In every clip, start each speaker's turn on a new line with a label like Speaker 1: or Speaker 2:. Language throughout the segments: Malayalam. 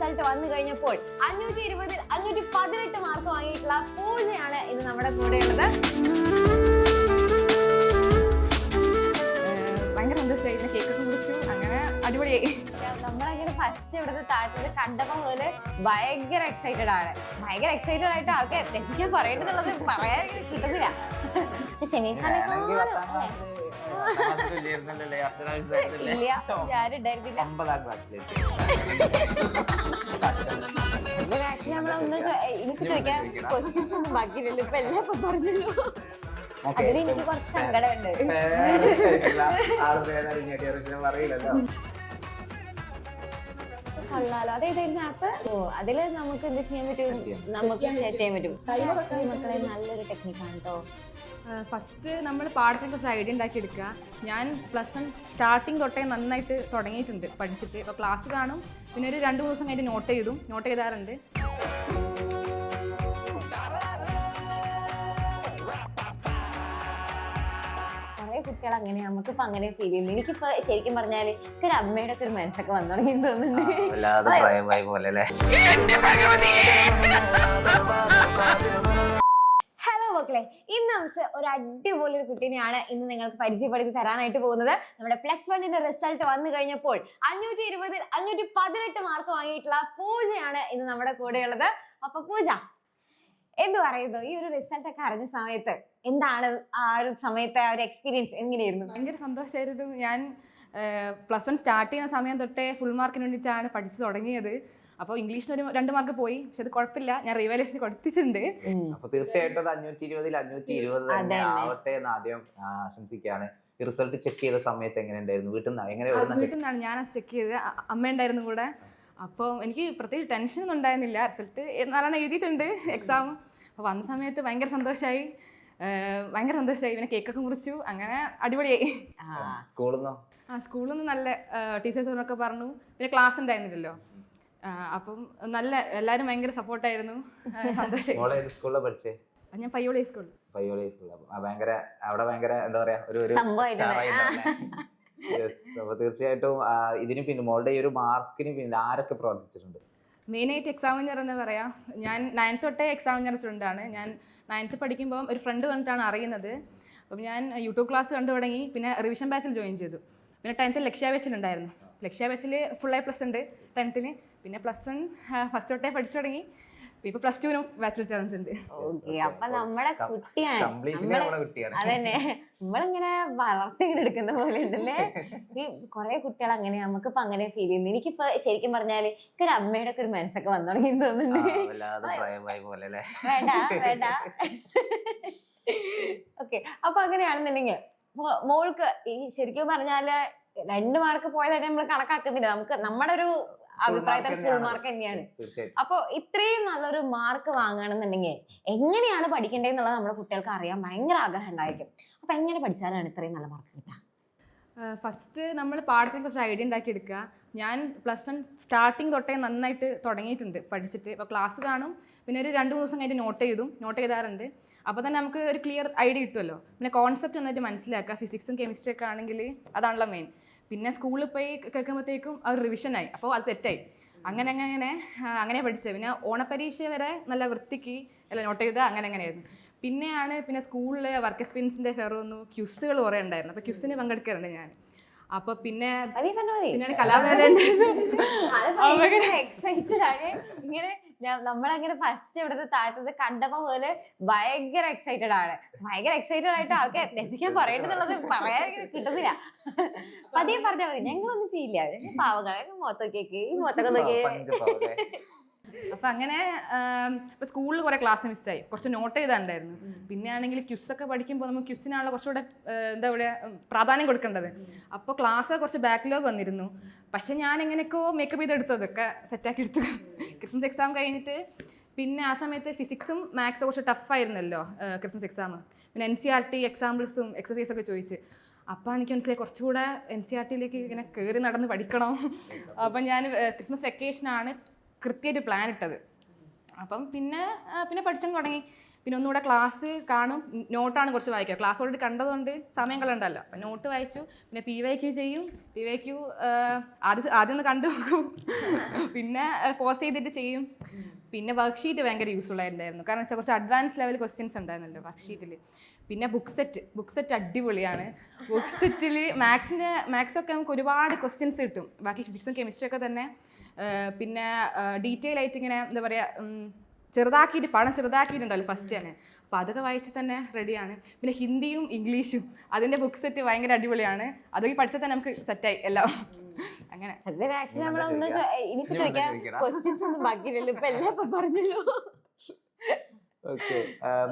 Speaker 1: റിസൾട്ട് വന്നു കഴിഞ്ഞപ്പോൾ 520-ൽ 518 മാർക്ക് വാങ്ങിയിട്ടുള്ള പൂജയാണ് ഇന്ന് നമ്മുടെ കൂടെയുള്ളത്.
Speaker 2: ഭയങ്കര സന്തോഷമായി. കേക്കൊക്കെ കുറിച്ചു, അങ്ങനെ അടിപൊളിയായി.
Speaker 1: നമ്മളങ്ങനെ ഫസ്റ്റ് ഇവിടുത്തെ താഴത്തത് കണ്ടപ്പോ മുതല് ഭയങ്കര എക്സൈറ്റഡ് ആണ്. ഭയങ്കര എക്സൈറ്റഡ് ആയിട്ട് ആൾക്ക് എന്തൊക്കെയാ പറയേണ്ടതുള്ളത് പറയാൻ കിട്ടുന്നില്ല. നമ്മളൊന്നും എനിക്ക് ചോദിക്കാൻ ക്വസ്റ്റ്യൻസ് ഒന്നും ബാക്കിയില്ലല്ലോ, ഇപ്പൊ എല്ലാം ഇപ്പൊ പറഞ്ഞല്ലോ. അതിൽ എനിക്ക് കുറച്ച് സങ്കടമുണ്ട്. കൊള്ളാലോ. അതേതായിരുന്നു ആപ്പ്? ഓ, അതില് നമുക്ക് എന്ത് ചെയ്യാൻ പറ്റും? നമുക്ക് സെറ്റ് ചെയ്യാൻ പറ്റും. മക്കളെ നല്ലൊരു ടെക്നിക്കാണ് കേട്ടോ.
Speaker 2: ഫസ്റ്റ് നമ്മൾ പാടത്തെ കുറച്ച് ഐഡിയ ഉണ്ടാക്കി എടുക്കുക. ഞാൻ +1 സ്റ്റാർട്ടിങ് തൊട്ടേ നന്നായിട്ട് തുടങ്ങിയിട്ടുണ്ട് പഠിച്ചിട്ട്. ഇപ്പോൾ ക്ലാസ് കാണും, പിന്നെ ഒരു 2 ദിവസം കഴിഞ്ഞ് നോട്ട് ചെയ്താറുണ്ട്.
Speaker 1: കുറെ കുട്ടികൾ അങ്ങനെ നമുക്കിപ്പോ അങ്ങനെ ഫീൽ ചെയ്യുന്നു. എനിക്കിപ്പോ ശരിക്കും പറഞ്ഞാല് ഒരു അമ്മയുടെ ഒക്കെ ഒരു മനസ്സൊക്കെ വന്നു തുടങ്ങി തോന്നുന്നുണ്ട്. ഹലോ മക്കളെ, ഇന്ന് നമുക്ക് ഒരു അടിപൊളി ഒരു കുട്ടീനെയാണ് ഇന്ന് നിങ്ങൾക്ക് പരിചയപ്പെടുത്തി തരാനായിട്ട് പോകുന്നത്. നമ്മുടെ +1ന്റെ റിസൾട്ട് വന്നു കഴിഞ്ഞപ്പോൾ 520-ൽ 518 മാർക്ക് വാങ്ങിയിട്ടുള്ള പൂജയാണ് ഇന്ന് നമ്മുടെ കൂടെയുള്ളത്. അപ്പൊ പൂജ എന്ത് പറയുന്നു? ഈ ഒരു റിസൾട്ട് ഒക്കെ അറിഞ്ഞ സമയത്ത് എന്താണ് ആ ഒരു സമയത്തെ ആ ഒരു എക്സ്പീരിയൻസ് എങ്ങനെയായിരുന്നു?
Speaker 2: ഭയങ്കര സന്തോഷമായിരുന്നു. ഞാൻ +1 സ്റ്റാർട്ട് ചെയ്യുന്ന സമയം തൊട്ടേ ഫുൾ മാർക്കിന് വേണ്ടിയിട്ടാണ് പഠിച്ചു തുടങ്ങിയത്. അപ്പോൾ ഇംഗ്ലീഷിന് ഒരു 2 മാർക്ക് പോയി, പക്ഷെ അത് കുഴപ്പമില്ല, ഞാൻ റിവാലുവേഷൻ കൊടുത്തിട്ടുണ്ട്.
Speaker 3: അപ്പൊ തീർച്ചയായിട്ടും 520-ൽ 520 തന്നെ ആവട്ടെ എന്ന് ആദ്യം ആശംസിക്കുകയാണ്. ഈ റിസൾട്ട് ചെക്ക് ചെയ്ത സമയത്ത് എങ്ങനെ ഉണ്ടായിരുന്നു? വീട്ടിൽ
Speaker 2: നിന്നാണ് ഞാൻ ചെക്ക് ചെയ്തത്. അമ്മ ഉണ്ടായിരുന്നു കൂടെ. അപ്പോൾ എനിക്ക് പ്രത്യേകിച്ച് ടെൻഷനൊന്നും ഉണ്ടായിരുന്നില്ല. റിസൾട്ട് നല്ലോണം എഴുതിയിട്ടുണ്ട് എക്സാം. അപ്പോൾ വന്ന സമയത്ത് ഭയങ്കര സന്തോഷമായി. പിന്നെ കേക്കൊക്കെ മുറിച്ചു, അങ്ങനെ അടിപൊളിയായി. സ്കൂളിൽ നിന്ന് നല്ല ടീച്ചേഴ്സിനൊക്കെ പറഞ്ഞു. പിന്നെ ക്ലാസ് ഉണ്ടായിരുന്നില്ലല്ലോ, അപ്പം നല്ല എല്ലാവരും ഭയങ്കര സപ്പോർട്ടായിരുന്നു.
Speaker 3: സന്തോഷമായി.
Speaker 2: ഞാൻ പയ്യോളി സ്കൂൾ.
Speaker 3: അവിടെ ഭയങ്കര എന്താ പറയാ ഒരു അപ്പൊ തീർച്ചയായിട്ടും ഇതിന് പിന്നെ മോളുടെ ഈ ഒരു മാർക്കിന് പിന്നെ ആരൊക്കെ പ്രവർത്തിച്ചിട്ടുണ്ട്?
Speaker 2: മെയിനായിട്ട് എക്സാമിനർ എന്ന് പറയാം. ഞാൻ 9th തൊട്ടേ എക്സാമിനർ സ്റ്റുഡൻ്റാണ്. ഞാൻ 9th പഠിക്കുമ്പോൾ ഒരു ഫ്രണ്ട് കണ്ടിട്ടാണ് അറിയുന്നത്. അപ്പം ഞാൻ യൂട്യൂബ് ക്ലാസ് കണ്ടു തുടങ്ങി. പിന്നെ റിവിഷൻ ബാച്ചിൽ ജോയിൻ ചെയ്തു. പിന്നെ 10th ലക്ഷ്യ ബാച്ചിലുണ്ടായിരുന്നു. ലക്ഷ്യ ബാച്ചിൽ ഫുൾ A+ ഉണ്ട് 10th. പിന്നെ +1 ഫസ്റ്റ് തൊട്ടേ പഠിച്ചു തുടങ്ങി. ഇപ്പൊ +2 ബാച്ചിൽ ചേർന്നിട്ടുണ്ട്.
Speaker 1: ഓക്കെ, അപ്പൊ നമ്മുടെ കുട്ടിയാണ്. അതന്നെ, നമ്മളിങ്ങനെ വളർത്തിങ്ങനെ എടുക്കുന്ന പോലെ ഉണ്ടല്ലേ. ഈ കുറെ കുട്ടികൾ അങ്ങനെ നമുക്കിപ്പോ അങ്ങനെ ഫീൽ ചെയ്യുന്നു. എനിക്കിപ്പോ ശരിക്കും പറഞ്ഞാല് ഒരു അമ്മയുടെ ഒക്കെ ഒരു മനസ്സൊക്കെ വന്നു തുടങ്ങി തോന്നുന്നുണ്ട്. വേണ്ട. ഓക്കെ, അപ്പൊ അങ്ങനെയാണെന്നുണ്ടെങ്കിൽ മോൾക്ക് ഈ ശരിക്കും പറഞ്ഞാല് 2 മാർക്ക് പോയതായിട്ട് നമ്മൾ കണക്കാക്കുന്നില്ല. നമുക്ക് നമ്മുടെ ഒരു അഭിപ്രായത്തിൽ ഫുൾ മാർക്ക് തന്നെയാണ്. അപ്പൊ ഇത്രയും നല്ലൊരു മാർക്ക് വാങ്ങണമെന്നുണ്ടെങ്കിൽ എങ്ങനെയാണ് പഠിക്കേണ്ടതെന്നുള്ളത് നമ്മുടെ കുട്ടികൾക്ക് അറിയാൻ ഭയങ്കര ആഗ്രഹം ഉണ്ടായിരിക്കും. അപ്പൊ എങ്ങനെ പഠിച്ചാലാണ് ഇത്രയും നല്ല മാർക്ക് കിട്ടുക?
Speaker 2: ഫസ്റ്റ് നമ്മൾ പാടത്തിനെ കുറച്ച് ഐഡിയ ഉണ്ടാക്കി എടുക്കുക. ഞാൻ +1 സ്റ്റാർട്ടിങ് തൊട്ടേ നന്നായിട്ട് തുടങ്ങിയിട്ടുണ്ട് പഠിച്ചിട്ട്. ഇപ്പോൾ ക്ലാസ് കാണും, പിന്നെ ഒരു 2 ദിവസം കഴിഞ്ഞ് നോട്ട് ചെയ്താറുണ്ട്. അപ്പോൾ തന്നെ നമുക്ക് ഒരു ക്ലിയർ ഐഡിയ കിട്ടുമല്ലോ. പിന്നെ കോൺസെപ്റ്റ് നന്നായിട്ട് മനസ്സിലാക്കുക. ഫിസിക്സും കെമിസ്ട്രി ഒക്കെ ആണെങ്കിൽ അതാണല്ലോ മെയിൻ. പിന്നെ സ്കൂളിൽ പോയി കേൾക്കുമ്പോഴത്തേക്കും അത് റിവിഷനായി, അപ്പോൾ അത് സെറ്റായി. അങ്ങനെ പഠിച്ചത്. പിന്നെ ഓണപ്പരീക്ഷ വരെ നല്ല വൃത്തിക്ക് എല്ലാം നോട്ട് ചെയ്താൽ അങ്ങനെയായിരുന്നു. പിന്നെ സ്കൂളിൽ വർക്ക് എക്സ്പീരിയൻസിൻ്റെ ഫെയർ വന്നു. ക്യുസുകൾ കുറേ ഉണ്ടായിരുന്നു. അപ്പോൾ ക്യുസിന് പങ്കെടുക്കാറുണ്ട് ഞാൻ. അപ്പോൾ പിന്നെ കലാമേള
Speaker 1: എക്സൈറ്റഡ് ആണ്. ഇങ്ങനെ നമ്മളങ്ങനെ ഫസ്റ്റ് ഇവിടുത്തെ താഴത്തത് കണ്ടപ്പോ മുതല് ഭയങ്കര എക്സൈറ്റഡ് ആണ്. ഭയങ്കര എക്സൈറ്റഡ് ആയിട്ട് ആൾക്ക് എന്തൊക്കെയാ പറയേണ്ടതുള്ളത് പറയാൻ കിട്ടുന്നില്ല. പതിയെ പറഞ്ഞാൽ മതി, ഞങ്ങളൊന്നും ചെയ്യില്ല. പാവങ്ങളെ മൊത്തൊക്കെ ഈ മൊത്തൊക്കെ നോക്കിയേ.
Speaker 2: അപ്പം അങ്ങനെ ഇപ്പോൾ സ്കൂളിൽ കുറേ ക്ലാസ് മിസ്സായി, കുറച്ച് നോട്ട് ചെയ്താണ്ടായിരുന്നു. പിന്നെ ആണെങ്കിൽ ക്യുസൊക്കെ പഠിക്കുമ്പോൾ നമുക്ക് ക്യുസിനാണല്ലോ കുറച്ചുകൂടെ എന്താ പറയുക പ്രാധാന്യം കൊടുക്കേണ്ടത്. അപ്പോൾ ക്ലാസ് കുറച്ച് ബാക്ക്ലോഗ് വന്നിരുന്നു. പക്ഷെ ഞാൻ എങ്ങനെയൊക്കെയോ മേക്കപ്പ് ചെയ്തെടുത്തതൊക്കെ സെറ്റാക്കി എടുത്തു. ക്രിസ്മസ് എക്സാം കഴിഞ്ഞിട്ട് പിന്നെ ആ സമയത്ത് ഫിസിക്സും മാത്സും കുറച്ച് ടഫായിരുന്നല്ലോ ക്രിസ്മസ് എക്സാം. പിന്നെ NCERT എക്സാമ്പിൾസും എക്സസൈസൊക്കെ ചോദിച്ച്. അപ്പോൾ എനിക്ക് മനസ്സിലായി കുറച്ചുകൂടെ NCERTയിലേക്ക് ഇങ്ങനെ കയറി നടന്ന് പഠിക്കണം. അപ്പം ഞാൻ ക്രിസ്മസ് വെക്കേഷനാണ് കൃത്യമായിട്ട് പ്ലാൻ ഇട്ടത്. അപ്പം പിന്നെ പഠിച്ചങ്ങ് തുടങ്ങി. പിന്നെ ഒന്നുകൂടെ ക്ലാസ് കാണും, നോട്ടാണ് കുറച്ച് വായിക്കുക. ക്ലാസ് ഓൾറെഡി കണ്ടതുകൊണ്ട് സമയം കളണ്ടല്ലോ. അപ്പം നോട്ട് വായിച്ചു. പിന്നെ PYQ ചെയ്യും. PYQ ആദ്യം ഒന്ന് കണ്ടു നോക്കും, പിന്നെ പോസ് ചെയ്തിട്ട് ചെയ്യും. പിന്നെ വർക്ക് ഷീറ്റ് ഭയങ്കര യൂസ്ഫുൾ ആയിട്ടുണ്ടായിരുന്നു. കാരണം വെച്ചാൽ കുറച്ച് അഡ്വാൻസ് ലെവൽ ക്വസ്റ്റ്യൻസ് ഉണ്ടായിരുന്നല്ലോ വർക്ക് ഷീറ്റിൽ. പിന്നെ ബുക്ക് സെറ്റ് അടിപൊളിയാണ്. ബുക്ക് സെറ്റിൽ മാത്സൊക്കെ നമുക്ക് ഒരുപാട് ക്വസ്റ്റ്യൻസ് കിട്ടും. ബാക്കി ഫിസിക്സും കെമിസ്ട്രി ഒക്കെ തന്നെ. പിന്നെ ഡീറ്റെയിൽ ആയിട്ട് ഇങ്ങനെ എന്താ പറയുക, പടം ചെറുതാക്കിയിട്ടുണ്ടല്ലോ ഫസ്റ്റ് തന്നെ. അപ്പോൾ അതൊക്കെ വായിച്ചാൽ തന്നെ റെഡിയാണ്. പിന്നെ ഹിന്ദിയും ഇംഗ്ലീഷും അതിൻ്റെ ബുക്ക് സെറ്റ് ഭയങ്കര അടിപൊളിയാണ്. അതൊക്കെ പഠിച്ചാൽ തന്നെ നമുക്ക് സെറ്റായി എല്ലാം. അങ്ങനെ
Speaker 1: ആക്ച്വലി നമ്മളൊന്നും എനിക്ക് ചോദിക്കാം ക്വസ്റ്റ്യൻസ് ഒന്നും ബാക്കിയില്ലല്ലോ, ഇപ്പൊ എല്ലാം ഇപ്പൊ പറഞ്ഞല്ലോ.
Speaker 3: ഓക്കെ,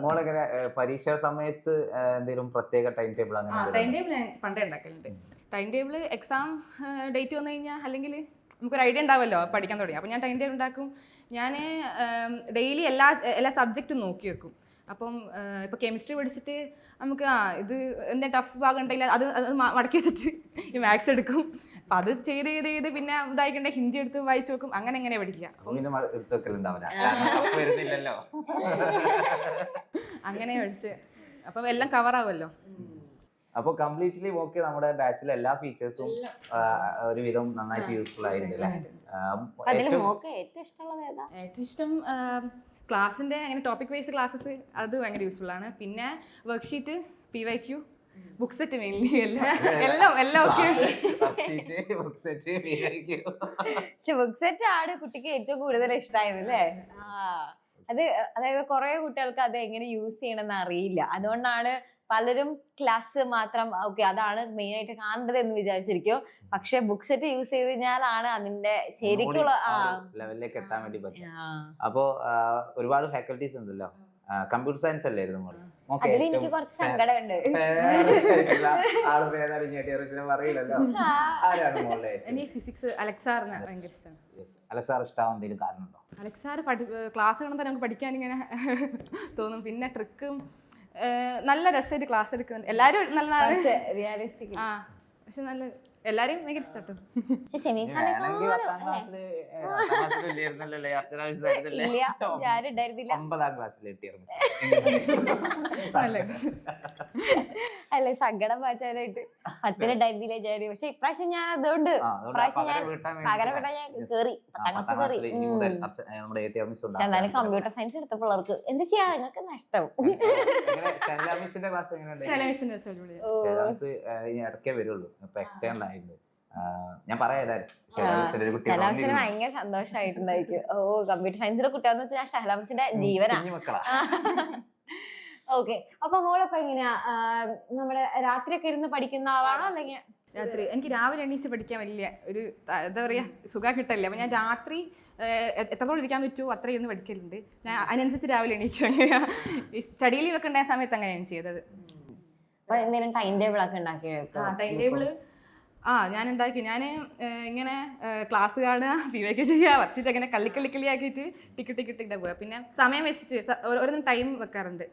Speaker 3: മോളെങ്ങനെ പരീക്ഷാ സമയത്ത് എന്തെങ്കിലും പ്രത്യേക ടൈം ടേബിൾ അങ്ങനെ?
Speaker 2: ടൈം ടേബിൾ ഞാൻ പണ്ടേ ഉണ്ടാക്കലുണ്ട്. ടൈം ടേബിൾ എക്സാം ഡേറ്റ് വന്നു കഴിഞ്ഞാൽ അല്ലെങ്കിൽ നമുക്കൊരു ഐഡിയ ഉണ്ടാവുമല്ലോ പഠിക്കാൻ തുടങ്ങി. അപ്പോൾ ഞാൻ ടൈം ടേബിൾ ഉണ്ടാക്കും. ഞാൻ ഡെയിലി എല്ലാ സബ്ജക്റ്റും നോക്കി വെക്കും. അപ്പം ഇപ്പോൾ കെമിസ്ട്രി പഠിച്ചിട്ട് നമുക്ക് ഇത് എന്താ ടഫ് ഭാഗം ഉണ്ടെങ്കിൽ അത് മടക്കി വെച്ചിട്ട് ഈ മാത്സ് എടുക്കും. അപ്പം അത് ചെയ്ത് പിന്നെ ഇതായിക്കണ്ടേ ഹിന്ദി എടുത്ത് വായിച്ചു വെക്കും. അങ്ങനെ പഠിക്കുക. അങ്ങനെ പഠിച്ച് അപ്പം എല്ലാം കവറാവുമല്ലോ.
Speaker 3: അപ്പോൾ കംപ്ലീറ്റ്ലി ഓക്കെ, നമ്മുടെ ബാച്ചിലെ എല്ലാ ഫീച്ചേഴ്സും ഒരുവിധം നന്നായിട്ട് യൂസ്ഫുൾ ആയിട്ടുണ്ട്.
Speaker 2: ഏറ്റവും ഇഷ്ടം ക്ലാസ്സിൻ്റെ അങ്ങനെ ടോപ്പിക് വൈസ് ക്ലാസ്സസ്, അത് ഭയങ്കര യൂസ്ഫുൾ ആണ്. പിന്നെ work sheet, PYQ, book set mainly എല്ലാം ഓക്കെ.
Speaker 1: പക്ഷെ ബുക്ക് സെറ്റ് ആണ് കുട്ടിക്ക് ഏറ്റവും കൂടുതൽ ഇഷ്ടമായത് അല്ലേ? അതായത് കുറെ കുട്ടികൾക്ക് അത് എങ്ങനെ യൂസ് ചെയ്യണമെന്ന് അറിയില്ല. അതുകൊണ്ടാണ് പലരും ക്ലാസ് മാത്രം ഓക്കെ അതാണ് മെയിൻ ആയിട്ട് കാണേണ്ടത് എന്ന് വിചാരിച്ചിരിക്കും. പക്ഷെ ബുക്ക് സെറ്റ് യൂസ് ചെയ്ത് കഴിഞ്ഞാലാണ് അതിന്റെ ശരിക്കുള്ള
Speaker 3: ലെവലിലേക്ക് എത്താൻ വേണ്ടി പറ്റും. അപ്പോ ഒരുപാട് ഫാക്കൽറ്റീസ് ഉണ്ടല്ലോ. കമ്പ്യൂട്ടർ സയൻസ് അല്ലായിരുന്നു മോള്?
Speaker 1: അതിൽ എനിക്ക് കുറച്ച് സങ്കടമുണ്ട്.
Speaker 2: ഫിസിക്സ് അലക്സാറിന് ഭയങ്കര ഇഷ്ടമാണ്.
Speaker 3: അലക്സാർ ഇഷ്ടമാവാൻ എന്തെങ്കിലും കാരണമുണ്ടോ?
Speaker 2: അലക്സാർ ക്ലാസ് കാണുമ്പോൾ നമുക്ക് പഠിക്കാൻ ഇങ്ങനെ തോന്നും. പിന്നെ ട്രിക്കും നല്ല രസമായിട്ട് ക്ലാസ് എടുക്കുന്നുണ്ട്. എല്ലാവരും നല്ലതാണ്,
Speaker 1: റിയാലിസ്റ്റിക്.
Speaker 2: പക്ഷെ നല്ല എല്ലാരെയും ഭയങ്കര ഇഷ്ടപ്പെട്ടു.
Speaker 1: അല്ലെ സങ്കടം മാറ്റാനായിട്ട് 10 ഉണ്ടായിരുന്നില്ല ഞാൻ. പക്ഷെ ഇപ്രാവശ്യം ഞാൻ അതുകൊണ്ട് പകരം വിട്ടാൻ ഞാൻ കേറി 10ാം ക്ലാസ് കയറി. എന്നാലും കമ്പ്യൂട്ടർ സയൻസ് എടുത്ത പിള്ളേർക്ക് എന്താ ചെയ്യാ, നിങ്ങൾക്ക് നഷ്ടം.
Speaker 3: ഇടയ്ക്കേ വരുള്ളൂ, ഇപ്പൊ എക്സ്റ്റേണൽ ആയിരുന്നു. ഞാൻ
Speaker 1: ഭയങ്കര സന്തോഷമായിട്ടുണ്ടായിരിക്കും. ഓ കമ്പ്യൂട്ടർ സയൻസിന്റെ കുട്ടിയാന്ന് വെച്ചാൽ ഷഹലാമിസിന്റെ ജീവനാണ്. ഓക്കെ, അപ്പൊ മോളപ്പോ എങ്ങനെയാ നമ്മുടെ രാത്രിയൊക്കെ ഇരുന്ന് പഠിക്കുന്ന ആളാണോ? അല്ലെങ്കിൽ
Speaker 2: രാത്രി എനിക്ക് രാവിലെ എണീച്ച് പഠിക്കാൻ വലിയ ഒരു എന്താ പറയാ സുഖം കിട്ടില്ല. അപ്പൊ ഞാൻ രാത്രി എത്രത്തോളം ഇരിക്കാൻ പറ്റുമോ അത്രയും ഒന്ന് പഠിക്കലുണ്ട്. ഞാൻ അതിനനുസരിച്ച് രാവിലെ എണീച്ചു. അങ്ങനെയാ ഈ സ്റ്റഡി ലീവ് ഒക്കെ ഉണ്ടായ സമയത്ത് അങ്ങനെയാണ് ചെയ്തത്.
Speaker 1: എന്തെങ്കിലും ടൈം ടേബിൾ ഒക്കെ ഉണ്ടാക്കി?
Speaker 2: ടൈം ടേബിള് ഞാൻ ഉണ്ടാക്കി. ഞാൻ ഇങ്ങനെ ക്ലാസ് കാണുക, PYQ ചെയ്യുക, വർക്ക്ഷീറ്റ് അങ്ങനെ കള്ളിയാക്കിയിട്ട് ടിക്കറ്റ് പോവുക. പിന്നെ സമയം വെച്ചിട്ട് ഓരോന്നും ടൈം വെക്കാറുണ്ട്.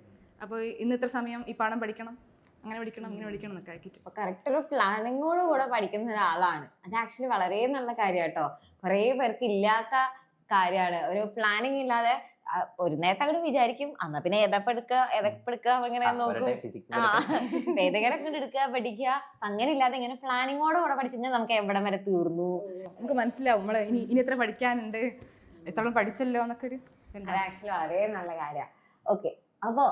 Speaker 2: അപ്പോൾ ഇന്ന് ഇത്ര സമയം ഈ പാഠം പഠിക്കണം, അങ്ങനെ പഠിക്കണം, ഇങ്ങനെ പഠിക്കണം എന്നൊക്കെ ആക്കിയിട്ട്.
Speaker 1: അപ്പോൾ കറക്റ്റ് ഒരു പ്ലാനിങ്ങോട് കൂടെ പഠിക്കുന്ന ഒരാളാണ്. അത് ആക്ച്വലി വളരെ നല്ല കാര്യം കേട്ടോ. കുറേ പേർക്ക് ഇല്ലാത്ത കാര്യമാണ്. ഒരു പ്ലാനിങ് ഇല്ലാതെ ഒരു നേരത്തെ അങ്ങോട്ട് വിചാരിക്കും, എന്നാ പിന്നെ ഏതൊക്കെ എടുക്കുക അങ്ങനെ നോക്കും, ഏതെങ്കിലും കൊണ്ട് എടുക്കുക പഠിക്കുക. അങ്ങനെ ഇല്ലാതെ ഇങ്ങനെ പ്ലാനിങ്ങോടെ കൂടെ പഠിച്ചു കഴിഞ്ഞാൽ നമുക്ക് എവിടെ വരെ തീർന്നു
Speaker 2: നമുക്ക് മനസ്സിലാവും. നമ്മള് ഇനി എത്ര പഠിക്കാനുണ്ട്, എത്ര പഠിച്ചല്ലോ എന്നൊക്കെ ഒരു
Speaker 1: ആക്ച്വലി വളരെ നല്ല കാര്യമാണ്. ഓക്കെ, അപ്പോ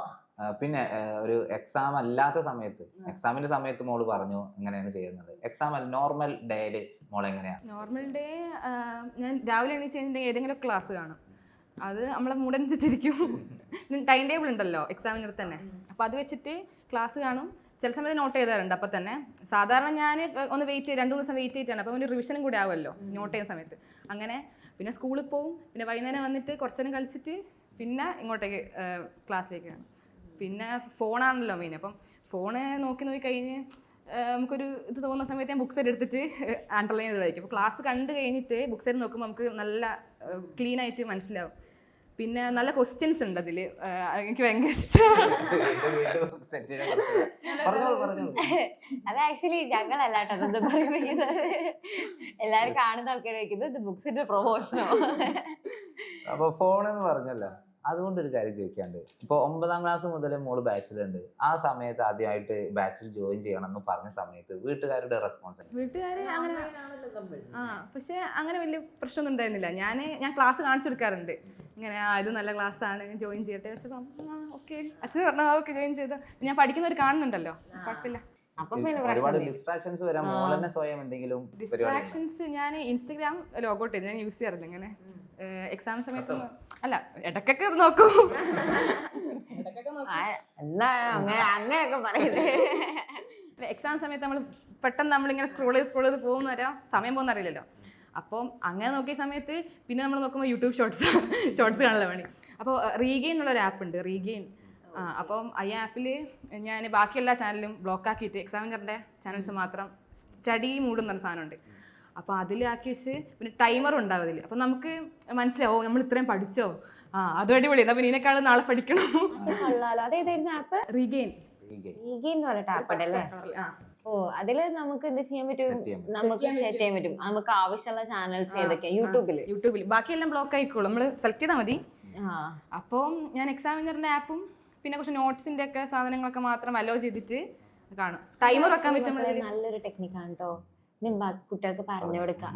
Speaker 3: പിന്നെ ഒരു എക്സാം അല്ലാത്ത സമയത്ത്, എക്സാമിന്റെ സമയത്ത് മോള് പറഞ്ഞു എങ്ങനെയാണ് ചെയ്യുന്നത്? എക്സാം നോർമൽ ഡേയില് മോൾ എങ്ങനെയാ?
Speaker 2: നോർമൽ ഡേ ഞാൻ രാവിലെ എണീച്ച് കഴിഞ്ഞിട്ടുണ്ടെങ്കിൽ ഏതെങ്കിലും ക്ലാസ് കാണും. അത് നമ്മളെ മൂടനുസരിച്ചിരിക്കും. ടൈം ടേബിൾ ഉണ്ടല്ലോ എക്സാമിന് തന്നെ, അപ്പോൾ അത് വെച്ചിട്ട് ക്ലാസ് കാണും. ചില സമയത്ത് നോട്ട് ചെയ്താറുണ്ട് അപ്പം തന്നെ. സാധാരണ ഞാൻ ഒന്ന് 2 ദിവസം വെയിറ്റ് ചെയ്തിട്ടാണ്, അപ്പോൾ ഒരു റിവിഷനും കൂടെ ആവുമല്ലോ നോട്ട് ചെയ്യുന്ന സമയത്ത്. അങ്ങനെ പിന്നെ സ്കൂളിൽ പോവും. പിന്നെ വൈകുന്നേരം വന്നിട്ട് കുറച്ച് നേരം കളിച്ചിട്ട് പിന്നെ ഇങ്ങോട്ടേക്ക് ക്ലാസ്സിലേക്ക് കാണും. പിന്നെ ഫോണാണല്ലോ മെയിൻ. അപ്പം ഫോണ് നോക്കി കഴിഞ്ഞ് നമുക്കൊരു ഇത് തോന്നുന്ന സമയത്ത് ഞാൻ ബുക്സ് എടുത്തിട്ട് അണ്ടർലൈൻ ചെയ്ത് വായിക്കും. അപ്പോൾ ക്ലാസ് കണ്ട് കഴിഞ്ഞിട്ട് ബുക്സ് എടുത്ത് നോക്കുമ്പോൾ നമുക്ക് നല്ല ക്ലീൻ ആയിട്ട് മനസ്സിലാവും. പിന്നെ നല്ല ക്വസ്റ്റ്യൻസ് ഉണ്ട് അതിൽ, എനിക്ക് ഭയങ്കര ഇഷ്ടമാണ്.
Speaker 1: അത് ആക്ച്വലി ഞങ്ങളല്ല കേട്ടോ അത് പറയുന്നത്, എല്ലാരും കാണുന്ന ആൾക്കാർ വയ്ക്കുന്നത് ഇത് ബുക്സിന്റെ പ്രൊമോഷനോ.
Speaker 3: അപ്പൊ ഫോൺ എന്ന് പറഞ്ഞല്ലോ, അതുകൊണ്ടൊരു കാര്യം ചോദിക്കാണ്ട്, ഇപ്പൊ 9ാം ക്ലാസ് മുതൽ മോള് ബാച്ചിലുണ്ട്, ആ സമയത്ത് ആദ്യമായിട്ട് ബാച്ചിൽ ജോയിൻ ചെയ്യണം എന്ന് പറഞ്ഞ സമയത്ത് വീട്ടുകാരുടെ റെസ്പോൺസ്?
Speaker 2: വീട്ടുകാർ അങ്ങനെ പക്ഷെ അങ്ങനെ വലിയ പ്രശ്നമൊന്നും ഉണ്ടായിരുന്നില്ല. ഞാൻ ക്ലാസ് കാണിച്ചു കൊടുക്കാറുണ്ട്, ഇങ്ങനെ ഇത് നല്ല ക്ലാസ്സാണ്, ജോയിൻ ചെയ്യട്ടെ വെച്ചപ്പോൾ ഓക്കെ അച്ഛൻ പറഞ്ഞാൽ ഓക്കെ ജോയിൻ ചെയ്തോ, ഞാൻ പഠിക്കുന്നവർ കാണുന്നുണ്ടല്ലോ, കുഴപ്പമില്ല.
Speaker 1: അപ്പൊ പിന്നെ
Speaker 3: ഒരുപാട് ഡിസ്ട്രാക്ഷൻസ് വരാം, മോൾ തന്നെ സ്വയം എന്തെങ്കിലും
Speaker 2: ഡിസ്ട്രാക്ഷൻസ്? ഞാൻ ഇൻസ്റ്റഗ്രാം ലോഗൗട്ട് ചെയ്ത് ഞാൻ യൂസ് ചെയ്യാറില്ല ഇങ്ങനെ എക്സാം സമയത്ത്. അല്ല, ഇടയ്ക്കൊക്കെ നോക്കും.
Speaker 1: അങ്ങനെയൊക്കെ പറയുന്നത്.
Speaker 2: എക്സാം സമയത്ത് നമ്മൾ പെട്ടെന്ന് നമ്മളിങ്ങനെ സ്ക്രോൾ ചെയ്ത് പോകുന്ന വരാം, സമയം പോകുന്ന അറിയില്ലല്ലോ. അപ്പം അങ്ങനെ നോക്കിയ സമയത്ത് പിന്നെ നമ്മൾ നോക്കുമ്പോൾ യൂട്യൂബ് ഷോർട്സ് കാണാനുള്ള വേണ്ടി. അപ്പോൾ റീഗെയിൻ എന്നുള്ളൊരു ആപ്പ് ഉണ്ട്, റീഗെയിൻ. അപ്പം ഈ ആപ്പിൽ ഞാൻ ബാക്കി എല്ലാ ചാനലും ബ്ലോക്ക് ആക്കിയിട്ട് എക്സാമിനറിൻ്റെ ചാനൽസ് മാത്രം സ്റ്റഡി മൂഡ് എന്ന് പറഞ്ഞ സാധനമുണ്ട്. അപ്പോൾ അതിലാക്കി വെച്ച് പിന്നെ ടൈമറും ഉണ്ടാവും അതിൽ. അപ്പം നമുക്ക് മനസ്സിലാവും നമ്മൾ ഇത്രയും പഠിച്ചോ, അതും അടിപൊളി, എന്നാൽ പിന്നെ ഇതിനേക്കാളും നാളെ പഠിക്കണം.
Speaker 1: അതേതായിരുന്നു ആപ്പ്?
Speaker 2: റീഗെയിൻ
Speaker 1: എന്ന് പറഞ്ഞിട്ട് ആപ്പ് ഉണ്ടല്ലേ? ഓ, അതില് നമുക്ക് എന്ത് ചെയ്യാൻ പറ്റും? നമുക്ക് സെറ്റ് ചെയ്യാൻ പറ്റും നമുക്ക് ആവശ്യമുള്ള ചാനൽസ് ഏതൊക്കെയാ? യൂട്യൂബിൽ
Speaker 2: ബാക്കിയെല്ലാം ബ്ലോക്ക് ആയിക്കോളും, നമ്മൾ സെലക്ട് ചെയ്താൽ മതി. അപ്പം ഞാൻ എക്സാമിനറിൻ്റെ ആപ്പും പിന്നെ കുറച്ച് നോട്ട്സിൻ്റെ ഒക്കെ സാധനങ്ങളൊക്കെ മാത്രം അലോ ചെയ്തിട്ട് കാണും. ടൈമർ വെക്കാൻ പറ്റും.
Speaker 1: നല്ലൊരു ടെക്നിക്കാണ് കേട്ടോ, കുട്ടികൾക്ക് പറഞ്ഞു കൊടുക്കാം.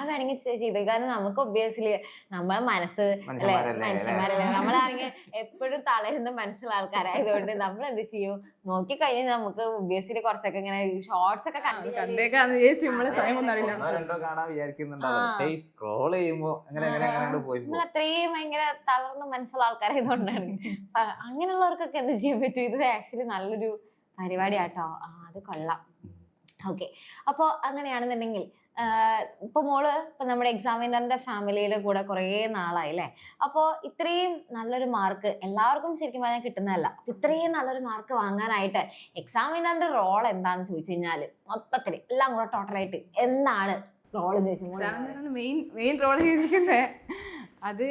Speaker 1: അതാണെങ്കിൽ ചെയ്ത്, കാരണം നമുക്ക് ഒബ്വിയസ്ലി നമ്മളെ മനുഷ്യന്മാരല്ലേ, നമ്മളാണെങ്കിൽ എപ്പോഴും തളരുന്ന മനസ്സുള്ള ആൾക്കാരായതുകൊണ്ട് നമ്മൾ എന്ത് ചെയ്യും, നോക്കി കഴിഞ്ഞാൽ നമുക്ക് ഒബ്വിയസ്ലി കുറച്ചൊക്കെ ഇങ്ങനെ ഷോർട്സ് ഒക്കെ നമ്മൾ അത്രയും ഭയങ്കര തളർന്ന മനസ്സുള്ള ആൾക്കാരായതുകൊണ്ടാണ്. അങ്ങനെയുള്ളവർക്കൊക്കെ എന്ത് ചെയ്യാൻ പറ്റും? ഇത് ആക്ച്വലി നല്ലൊരു പരിപാടിയാട്ടോ. അത് കൊള്ളാം. ഓക്കെ, അപ്പോൾ അങ്ങനെയാണെന്നുണ്ടെങ്കിൽ ഇപ്പൊ മോള് ഇപ്പൊ നമ്മുടെ എക്സാമിനറിന്റെ ഫാമിലിയുടെ കൂടെ കുറേ നാളായി അല്ലേ? അപ്പോൾ ഇത്രയും നല്ലൊരു മാർക്ക് എല്ലാവർക്കും ശരിക്കും പറഞ്ഞാൽ കിട്ടുന്നതല്ല. ഇത്രയും നല്ലൊരു മാർക്ക് വാങ്ങാനായിട്ട് എക്സാമിനറിന്റെ റോൾ എന്താന്ന് ചോദിച്ചു കഴിഞ്ഞാല് മൊത്തത്തിൽ എല്ലാം കൂടെ ടോട്ടലായിട്ട് എന്താണ് റോൾ ചോദിച്ചാൽ
Speaker 2: മെയിൻ റോൾ ചെയ്തിരിക്കുന്നത്? അത്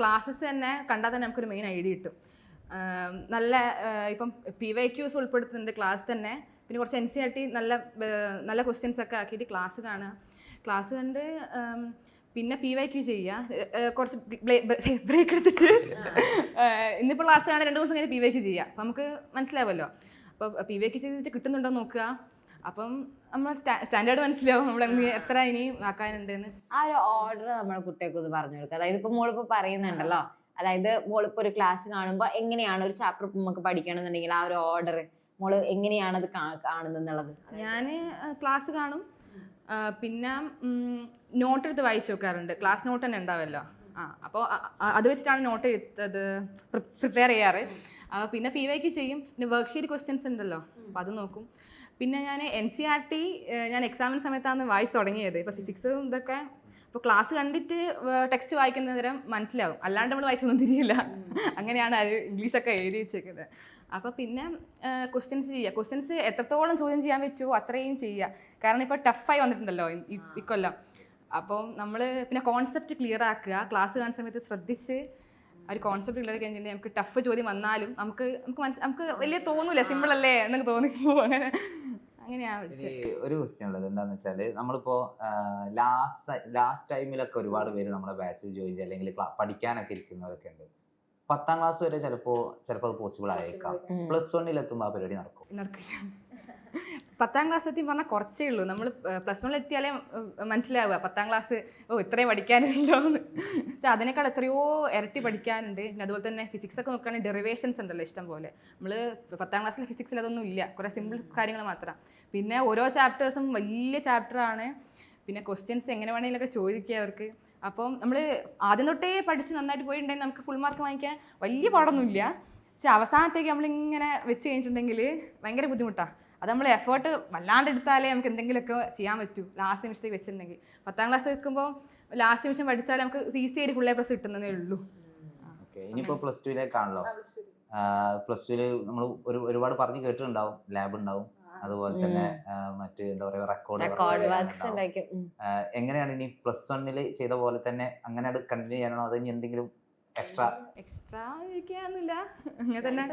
Speaker 2: ക്ലാസ്സസ് തന്നെ കണ്ടാൽ തന്നെ നമുക്കൊരു മെയിൻ ഐഡിയ കിട്ടും. നല്ല ഇപ്പം PYQs ഉൾപ്പെടുത്തുന്നുണ്ട് ക്ലാസ് തന്നെ. പിന്നെ കുറച്ച് NCERT നല്ല ക്വസ്റ്റ്യൻസ് ഒക്കെ ആക്കിയിട്ട് ക്ലാസ് കാണുക, ക്ലാസ് കണ്ട് പിന്നെ PYQ ചെയ്യുക, കുറച്ച് ബ്രേക്ക് എടുത്തിട്ട് ഇന്നിപ്പോൾ ക്ലാസ് കാണാൻ 2 ദിവസം കഴിഞ്ഞ് PYQ ചെയ്യുക. അപ്പം നമുക്ക് മനസ്സിലാവുമല്ലോ. അപ്പോൾ PYQ ചെയ്തിട്ട് കിട്ടുന്നുണ്ടോ നോക്കുക. അപ്പം നമ്മൾ സ്റ്റാൻഡേർഡ് മനസ്സിലാവും നമ്മൾ എത്ര ഇനി ആക്കാനുണ്ടെന്ന്.
Speaker 1: ആ ഒരു ഓർഡർ നമ്മുടെ കുട്ടികൾക്ക് ഒന്ന് പറഞ്ഞു കൊടുക്കുക. അതായത് ഇപ്പൊ മോളിപ്പോൾ പറയുന്നുണ്ടല്ലോ, അതായത് മോളിപ്പോൾ ഒരു ക്ലാസ് കാണുമ്പോൾ എങ്ങനെയാണ് ഒരു ചാപ്റ്റർ നമുക്ക് പഠിക്കണമെന്നുണ്ടെങ്കിൽ ആ ഒരു ഓർഡർ മോള് എങ്ങനെയാണത് കാണുന്നുള്ളത്?
Speaker 2: ഞാൻ ക്ലാസ് കാണും, പിന്നെ നോട്ട് എടുത്ത് വായിച്ചു നോക്കാറുണ്ട്. ക്ലാസ് നോട്ട് തന്നെ ഉണ്ടാവുമല്ലോ, അപ്പോൾ അത് വെച്ചിട്ടാണ് നോട്ട് എടുത്തത് പ്രിപ്പയർ ചെയ്യാറ്. പിന്നെ PYQ ചെയ്യും. പിന്നെ വർക്ക്ഷീറ്റ് ക്വസ്റ്റ്യൻസ് ഉണ്ടല്ലോ, അപ്പോൾ അത് നോക്കും. പിന്നെ ഞാൻ NCERT ഞാൻ എക്സാമിന് സമയത്താണ് വായിച്ച് തുടങ്ങിയത്. ഇപ്പോൾ ഫിസിക്സും ഇതൊക്കെ അപ്പോൾ ക്ലാസ് കണ്ടിട്ട് ടെക്സ്റ്റ് വായിക്കുന്ന നേരം മനസ്സിലാവും, അല്ലാണ്ട് നമ്മൾ വായിച്ചൊന്നും തിരിയില്ല. അങ്ങനെയാണ് അത് ഇംഗ്ലീഷൊക്കെ എഴുതി വെച്ചേക്കുന്നത്. അപ്പോൾ പിന്നെ ക്വസ്റ്റ്യൻസ് ചെയ്യുക, ക്വസ്റ്റ്യൻസ് എത്രത്തോളം ചോദ്യം ചെയ്യാൻ പറ്റുമോ അത്രയും ചെയ്യുക. കാരണം ഇപ്പോൾ ടഫായി വന്നിട്ടുണ്ടല്ലോ ഇക്കൊല്ലം. അപ്പം നമ്മൾ പിന്നെ കോൺസെപ്റ്റ് ക്ലിയർ ആക്കുക, ക്ലാസ് കാണുന്ന സമയത്ത് ശ്രദ്ധിച്ച് ഒരു കോൺസെപ്റ്റ് ക്ലിയർ കഴിഞ്ഞിട്ടുണ്ടെങ്കിൽ നമുക്ക് ടഫ് ചോദ്യം വന്നാലും നമുക്ക് വലിയ തോന്നൂല, സിമ്പിൾ അല്ലേ എന്നൊക്കെ തോന്നിപ്പോ. അങ്ങനെയാണ്.
Speaker 3: ഒരു ക്വസ്റ്റ്യൻ ഉള്ളത് എന്താന്ന് വെച്ചാല്, നമ്മളിപ്പോ ലാസ്റ്റ് ടൈമിലൊക്കെ ഒരുപാട് പേര് നമ്മുടെ ബാച്ചിൽ ജോയിൻ ചെയ്യുക അല്ലെങ്കിൽ പഠിക്കാനൊക്കെ ഇരിക്കുന്നവരൊക്കെ ഉണ്ട്. 10ാം ക്ലാസ് വരെ ചിലപ്പോ അത് പോസിബിൾ ആയേക്കാം. +1 എത്തുമ്പോൾ ആ പരിപാടി
Speaker 2: നടക്കില്ല. 10ാം ക്ലാസ് എത്തി പറഞ്ഞാൽ കുറച്ചേ ഉള്ളൂ. നമ്മൾ +1 എത്തിയാലേ മനസ്സിലാവുക 10ാം ക്ലാസ് ഇത്രയും പഠിക്കാനുണ്ടല്ലോ എന്ന്. പക്ഷേ അതിനേക്കാൾ എത്രയോ ഇരട്ടി പഠിക്കാനുണ്ട്. പിന്നെ അതുപോലെ തന്നെ ഫിസിക്സൊക്കെ നോക്കുകയാണെങ്കിൽ ഡെറിവേഷൻസ് ഉണ്ടല്ലോ ഇഷ്ടം പോലെ. നമ്മൾ 10ാം ക്ലാസ്സിൽ ഫിസിക്സിൽ അതൊന്നും ഇല്ല, കുറേ സിമ്പിൾ കാര്യങ്ങൾ മാത്രം. പിന്നെ ഓരോ ചാപ്റ്റേഴ്സും വലിയ ചാപ്റ്ററാണ്. പിന്നെ ക്വസ്റ്റ്യൻസ് എങ്ങനെ വേണമെങ്കിലൊക്കെ ചോദിക്കുക അവർക്ക്. അപ്പം നമ്മൾ ആദ്യം തൊട്ടേ പഠിച്ച് നന്നായിട്ട് പോയിട്ടുണ്ടെങ്കിൽ നമുക്ക് ഫുൾ മാർക്ക് വാങ്ങിക്കാൻ വലിയ പാടൊന്നുമില്ല. പക്ഷെ അവസാനത്തേക്ക് നമ്മളിങ്ങനെ വെച്ച് കഴിഞ്ഞിട്ടുണ്ടെങ്കിൽ ഭയങ്കര ബുദ്ധിമുട്ടാണ്. അത് നമ്മൾ എഫേർട്ട് വല്ലാണ്ട് എടുത്താലേ നമുക്ക് എന്തെങ്കിലുമൊക്കെ ചെയ്യാൻ പറ്റൂ. ലാസ്റ്റ് നിമിഷത്തേക്ക് വെച്ചിട്ടുണ്ടെങ്കിൽ 10ാം ക്ലാസ് വെക്കുമ്പോൾ ലാസ്റ്റ് നിമിഷം പഠിച്ചാൽ നമുക്ക് ഈസി ആയിട്ട് ഫുൾ A+ കിട്ടുന്നതേ ഉള്ളൂ.
Speaker 3: ഇനിയിപ്പോൾ +2ലേക്കാണല്ലോ. +2 നമ്മൾ ഒരുപാട് പറഞ്ഞ് കേട്ടിട്ടുണ്ടാവും, ലാബ് ഉണ്ടാവും, അതുപോലെ തന്നെ മറ്റ് എന്താ പറയുക റെക്കോർഡ് വർക്ക്സ് ഉണ്ടായിരിക്കും. എങ്ങനെയാണ് ഇനി +1 ചെയ്ത പോലെ തന്നെ അങ്ങനെ കണ്ടിന്യൂ ചെയ്യാനാണോ, അത് ഇനി എന്തെങ്കിലും എക്സ്ട്രാ
Speaker 2: ചോദിക്കാന്നില്ല? അങ്ങനെ തന്നെ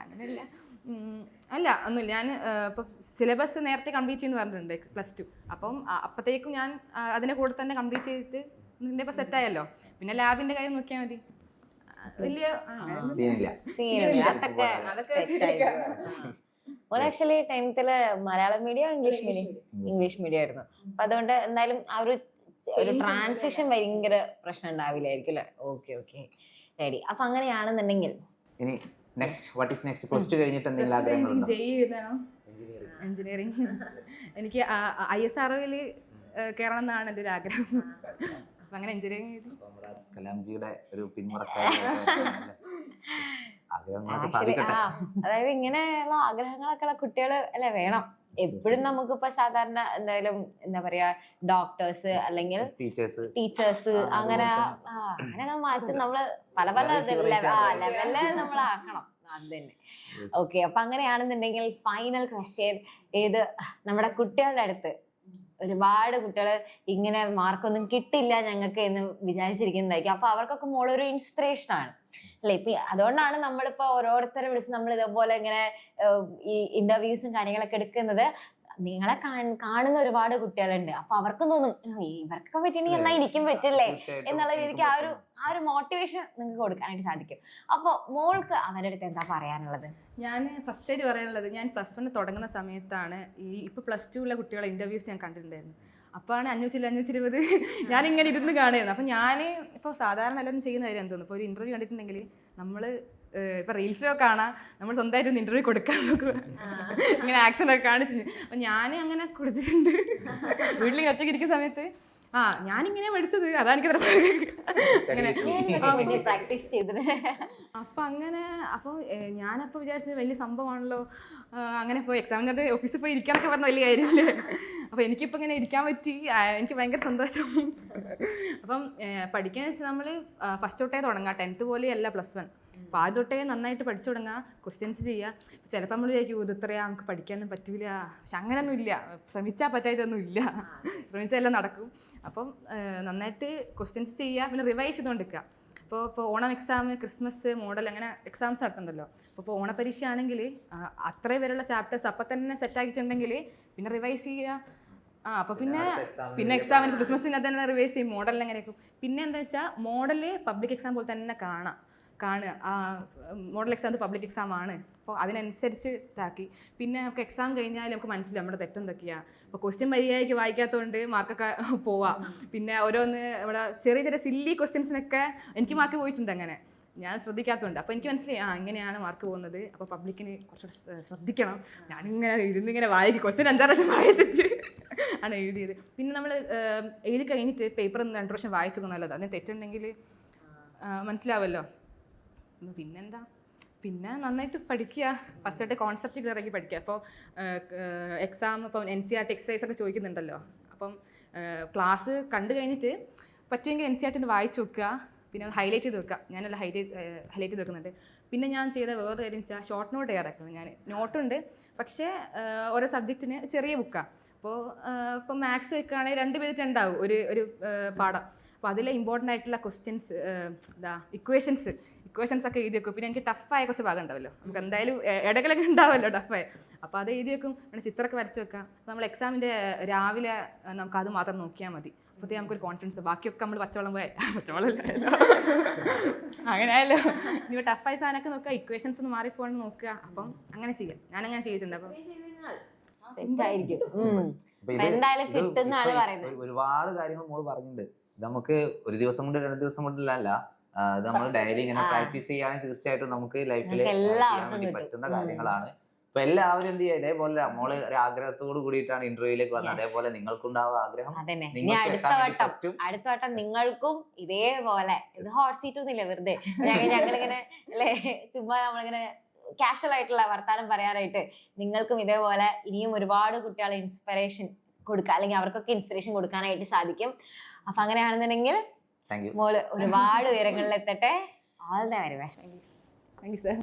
Speaker 2: അങ്ങനെയല്ല, അല്ല ഒന്നുമില്ല. ഞാൻ ഇപ്പം സിലബസ് നേരത്തെ കംപ്ലീറ്റ് ചെയ്യുന്നു പറഞ്ഞിട്ടുണ്ട് +2. അപ്പം അപ്പോഴത്തേക്കും ഞാൻ അതിൻ്റെ കൂടെ തന്നെ കംപ്ലീറ്റ് ചെയ്തിട്ട് നിന്റെ ഇപ്പൊ സെറ്റായല്ലോ, പിന്നെ ലാബിന്റെ കാര്യം നോക്കിയാൽ മതി. വലിയ
Speaker 3: സീനില്ല.
Speaker 1: അതൊക്കെ actually 10th Malayalam medium English medium ആയിരുന്നു. അപ്പൊ അതുകൊണ്ട് എന്തായാലും ആ ഒരു ട്രാൻസിഷൻ ഭയങ്കര പ്രശ്നം ഉണ്ടാവില്ലായിരിക്കും അല്ലേ? Okay ready. അപ്പൊ അങ്ങനെയാണെന്നുണ്ടെങ്കിൽ
Speaker 3: ഇനി next what is next? Plus two കഴിഞ്ഞിട്ട് എന്തെങ്കിലും ആഗ്രഹങ്ങളുണ്ടോ?
Speaker 2: എഞ്ചിനീയറിംഗ്. എനിക്ക് ISROയിൽ കയറണം എന്നാണ് എൻ്റെ ഒരു ആഗ്രഹം. അപ്പൊ അങ്ങനെ എഞ്ചിനീയറിംഗ്
Speaker 3: കലാംജിയുടെ ഒരു ആഗ്രഹങ്ങളൊക്കെ സാധിക്കട്ടെ.
Speaker 1: അതായത് ഇങ്ങനെയുള്ള ആഗ്രഹങ്ങളൊക്കെ ഉള്ള കുട്ടികള് അല്ലെ വേണം. എപ്പോഴും നമുക്കിപ്പോ സാധാരണ എന്തായാലും എന്താ പറയാ ഡോക്ടേഴ്സ് അല്ലെങ്കിൽ ടീച്ചേഴ്സ് അങ്ങനെ അങ്ങനെയൊക്കെ മാറ്റി നമ്മള് പല ലെവലില് നമ്മളാക്കണം. അത് തന്നെ. ഓക്കെ, അപ്പൊ അങ്ങനെയാണെന്നുണ്ടെങ്കിൽ ഫൈനൽ ക്വസ്റ്റ്യൻ ഏത് നമ്മുടെ കുട്ടികളുടെ അടുത്ത് ഒരുപാട് കുട്ടികള് ഇങ്ങനെ മാർക്കൊന്നും കിട്ടില്ല ഞങ്ങൾക്ക് എന്ന് വിചാരിച്ചിരിക്കുന്നതായിരിക്കും. അപ്പൊ അവർക്കൊക്കെ മോളൊരു ഇൻസ്പിറേഷൻ ആണ് അല്ലെ? ഇപ്പൊ അതുകൊണ്ടാണ് നമ്മളിപ്പോ ഓരോരുത്തരെ വിളിച്ച് നമ്മൾ ഇതേപോലെ ഇങ്ങനെ ഈ ഇന്റർവ്യൂസും കാര്യങ്ങളൊക്കെ എടുക്കുന്നത്. നിങ്ങളെ കാണുന്ന ഒരുപാട് കുട്ടികളുണ്ട്. അപ്പൊ അവർക്കും തോന്നും ഇവർക്കൊക്കെ പറ്റണെങ്കിൽ എന്നാ എനിക്കും പറ്റില്ലേ എന്നുള്ള രീതിക്ക് ആ ഒരു മോട്ടിവേഷൻ നിങ്ങൾക്ക് കൊടുക്കാനായിട്ട് സാധിക്കും. അപ്പൊ മോൾക്ക് അവരുടെ അടുത്ത് എന്താ പറയാനുള്ളത്?
Speaker 2: ഞാൻ ഫസ്റ്റ് ആയിട്ട് പറയാനുള്ളത്, ഞാൻ +1 തുടങ്ങുന്ന സമയത്താണ് ഇപ്പൊ +2 ഉള്ള കുട്ടികളെ ഇന്റർവ്യൂസ് ഞാൻ കണ്ടിട്ടുണ്ടായിരുന്നു. അപ്പോഴാണ് 520 ഞാനിങ്ങനെ ഇരുന്ന് കാണുമായിരുന്നു. അപ്പം ഞാൻ ഇപ്പോൾ സാധാരണ എല്ലാവരും ചെയ്യുന്ന കാര്യം തോന്നുന്നു. ഇപ്പോൾ ഒരു ഇൻ്റർവ്യൂ കണ്ടിട്ടുണ്ടെങ്കിൽ നമ്മൾ ഇപ്പോൾ റീൽസിലൊക്കെ കാണാം, നമ്മൾ സ്വന്തമായിട്ട് ഒന്ന് ഇൻ്റർവ്യൂ കൊടുക്കാൻ നോക്കുക, ഇങ്ങനെ ആക്സൻ്റൊക്കെ കാണിച്ച്. അപ്പം ഞാൻ അങ്ങനെ കൊടുത്തിട്ടുണ്ട്. വീട്ടിൽ ഒറ്റയ്ക്ക് ഇരിക്കുന്ന സമയത്ത് ഞാനിങ്ങനെ പഠിച്ചത് അതാണ് എനിക്ക്
Speaker 1: പ്രാക്ടീസ് ചെയ്തിട്ട്.
Speaker 2: അപ്പോൾ ഞാനപ്പോൾ വിചാരിച്ചത് വലിയ സംഭവമാണല്ലോ. അങ്ങനെ പോയി എക്സാമിനറുടെ ഓഫീസിൽ പോയി ഇരിക്കാനൊക്കെ പറഞ്ഞ വലിയ കാര്യമല്ലേ. അപ്പോൾ എനിക്കിപ്പോൾ ഇങ്ങനെ ഇരിക്കാൻ പറ്റി, എനിക്ക് ഭയങ്കര സന്തോഷം. അപ്പം പഠിക്കാന്ന് വെച്ചാൽ നമ്മൾ ഫസ്റ്റ് തൊട്ടേ തുടങ്ങാം. 10th പോലെയല്ല +1. അപ്പോൾ ആദ്യം തൊട്ടേ നന്നായിട്ട് പഠിച്ചു തുടങ്ങുക, ക്വസ്റ്റ്യൻസ് ചെയ്യുക. ചിലപ്പോൾ നമ്മൾ വിചാരിക്കും ഇത്രയാ നമുക്ക് പഠിക്കാനൊന്നും പറ്റില്ല, പക്ഷെ അങ്ങനെയൊന്നും ഇല്ല. ശ്രമിച്ചാൽ പറ്റായിട്ടൊന്നും ഇല്ല, ശ്രമിച്ചാൽ എല്ലാം നടക്കും. അപ്പം നന്നായിട്ട് ക്വസ്റ്റ്യൻസ് ചെയ്യുക, പിന്നെ റിവൈസ് ചെയ്തുകൊണ്ടിരിക്കുക. ഇപ്പോൾ ഓണം എക്സാം, ക്രിസ്മസ്, മോഡൽ അങ്ങനെ എക്സാംസ് നടത്തുന്നുണ്ടല്ലോ. അപ്പോൾ ഓണപരീക്ഷ ആണെങ്കിൽ അത്രയും വരെയുള്ള ചാപ്റ്റേഴ്സ് അപ്പം തന്നെ സെറ്റാക്കിയിട്ടുണ്ടെങ്കിൽ പിന്നെ റിവൈസ് ചെയ്യുക. അപ്പോൾ പിന്നെ എക്സാമിന് ക്രിസ്മസിന് തന്നെ റിവൈസ് ചെയ്യും. മോഡലിന് എങ്ങനെയായിരിക്കും. പിന്നെ എന്താ വെച്ചാൽ മോഡൽ പബ്ലിക് എക്സാം പോലെ തന്നെ കാണുക. മോഡൽ എക്സാം പബ്ലിക് എക്സാം ആണ്. അപ്പോൾ അതിനനുസരിച്ച് ഇതാക്കി പിന്നെ നമുക്ക് എക്സാം കഴിഞ്ഞാൽ നമുക്ക് മനസ്സിലാവും നമ്മുടെ തെറ്റെന്തൊക്കെയാണ്. അപ്പോൾ ക്വസ്റ്റ്യൻ മര്യാദയ്ക്ക് വായിക്കാത്തതുകൊണ്ട് മാർക്കൊക്കെ പോവാം. പിന്നെ ഓരോന്ന് ഇവിടെ ചെറിയ ചെറിയ സില്ലി ക്വസ്റ്റ്യൻസിനൊക്കെ എനിക്ക് മാർക്ക് പോയിട്ടുണ്ട്, അങ്ങനെ ഞാൻ ശ്രദ്ധിക്കാത്തതുകൊണ്ട്. അപ്പോൾ എനിക്ക് മനസ്സിലായി ഇങ്ങനെയാണ് മാർക്ക് പോകുന്നത്. അപ്പോൾ പബ്ലിക്കിന് കുറച്ചുകൂടെ ശ്രദ്ധിക്കണം. ഞാനിങ്ങനെ ഇരുന്നിങ്ങനെ വായിക്കും, ക്വസ്റ്റ്യൻ 5-6 പ്രാവശ്യം വായിച്ചിട്ട് ആണ് എഴുതിയത്. പിന്നെ നമ്മൾ എഴുതി കഴിഞ്ഞിട്ട് പേപ്പർ 2 പ്രാവശ്യം വായിച്ചു നല്ലത്. അതിന് തെറ്റുണ്ടെങ്കിൽ മനസ്സിലാവുമല്ലോ. പിന്നെന്താ, പിന്നെ നന്നായിട്ട് പഠിക്കുക, ഫസ്റ്റായിട്ട് കോൺസെപ്റ്റ് ക്ലിയർ ആക്കി പഠിക്കുക. അപ്പോൾ എക്സാം ഇപ്പോൾ NCERT എക്സസൈസ് ഒക്കെ ചോദിക്കുന്നുണ്ടല്ലോ. അപ്പം ക്ലാസ് കണ്ടു കഴിഞ്ഞിട്ട് പറ്റുമെങ്കിൽ NCERT വായിച്ചു വെക്കുക, പിന്നെ അത് ഹൈലൈറ്റ് ചെയ്ത് വെക്കുക. ഞാനെല്ലാം ഹൈലൈറ്റ് ചെയ്ത് വെക്കുന്നുണ്ട്. പിന്നെ ഞാൻ ചെയ്ത വേറെ കാര്യം വെച്ചാൽ ഷോർട്ട് നോട്ട് തയ്യാറാക്കുന്നത്. ഞാൻ നോട്ടുണ്ട്, പക്ഷേ ഓരോ സബ്ജക്റ്റിന് ചെറിയ ബുക്കാണ്. ഇപ്പോൾ മാത്സ് വെക്കുകയാണെങ്കിൽ 2 പേജ് ഉണ്ടാവും ഒരു പാഠം. അപ്പോൾ അതിൽ ഇമ്പോർട്ടൻ്റ് ആയിട്ടുള്ള ക്വസ്റ്റ്യൻസ് ഇക്വേഷൻസ് ഒക്കെ എഴുതി വെക്കും. പിന്നെ എനിക്ക് ടഫായ കുറച്ച് ഭാഗം ഉണ്ടാവല്ലോ, നമുക്ക് എന്തായാലും ഇടകളൊക്കെ ഉണ്ടാവുമല്ലോ ടഫായ. അപ്പോൾ അത് എഴുതി വെക്കും. പിന്നെ ചിത്രമൊക്കെ വരച്ച് വെക്കാം. നമ്മൾ എക്സാമിൻ്റെ രാവിലെ നമുക്ക് അത് മാത്രം നോക്കിയാൽ മതി. അപ്പോഴത്തേക്ക് നമുക്കൊരു കോൺഫിഡൻസ്. ബാക്കിയൊക്കെ നമ്മൾ പച്ചവെള്ളം അങ്ങനെയല്ലോ. ഇനി ടഫായ സാധനമൊക്കെ നോക്കുക, ഇക്വേഷൻസ് ഒന്ന് മാറിപ്പോണെന്ന് നോക്കുക. അപ്പം അങ്ങനെ ചെയ്യാം. ഞാനങ്ങനെ ചെയ്തിട്ടുണ്ട്. അപ്പം
Speaker 3: ഒരുപാട് കാര്യങ്ങൾ മോള് പറഞ്ഞിട്ടുണ്ട്. നമുക്ക് ഒരു ദിവസം കൊണ്ട് 2 ദിവസം കൊണ്ടല്ല, ഇത് നമ്മൾ ഡെയിലി ഇങ്ങനെ പ്രാക്ടീസ് ചെയ്യുകയാണെങ്കിൽ തീർച്ചയായിട്ടും നമുക്ക് ലൈഫിൽ ചെയ്യാൻ വേണ്ടി പറ്റുന്ന കാര്യങ്ങളാണ്. അപ്പൊ എല്ലാവരും എന്ത് ചെയ്യുക, ഇതേപോലെ മോള് ഒരു ആഗ്രഹത്തോട് കൂടിയിട്ടാണ് ഇന്റർവ്യൂയിലേക്ക് വന്നത്. അതേപോലെ നിങ്ങൾക്കുണ്ടാവുക ആഗ്രഹം.
Speaker 1: അടുത്ത വട്ടം നിങ്ങൾക്കും ഇതേപോലെ ഇത് ഹോട്ട് സീറ്റ് ഒന്നുമില്ല, വെറുതെ ഞങ്ങളിങ്ങനെ അല്ലേ ചുമ്മാ നമ്മളിങ്ങനെ കാഷ്വൽ ആയിട്ടുള്ള വർത്താനം പറയാനായിട്ട് നിങ്ങൾക്കും ഇതേപോലെ ഇനിയും ഒരുപാട് കുട്ടികളെ ഇൻസ്പിറേഷൻ കൊടുക്കുക, അല്ലെങ്കിൽ അവർക്കൊക്കെ ഇൻസ്പിറേഷൻ കൊടുക്കാനായിട്ട് സാധിക്കും. അപ്പൊ അങ്ങനെയാണെന്നുണ്ടെങ്കിൽ മോള് ഒരുപാട് ഉയരങ്ങളിൽ എത്തട്ടെ. All the very best.
Speaker 2: Thank you sir.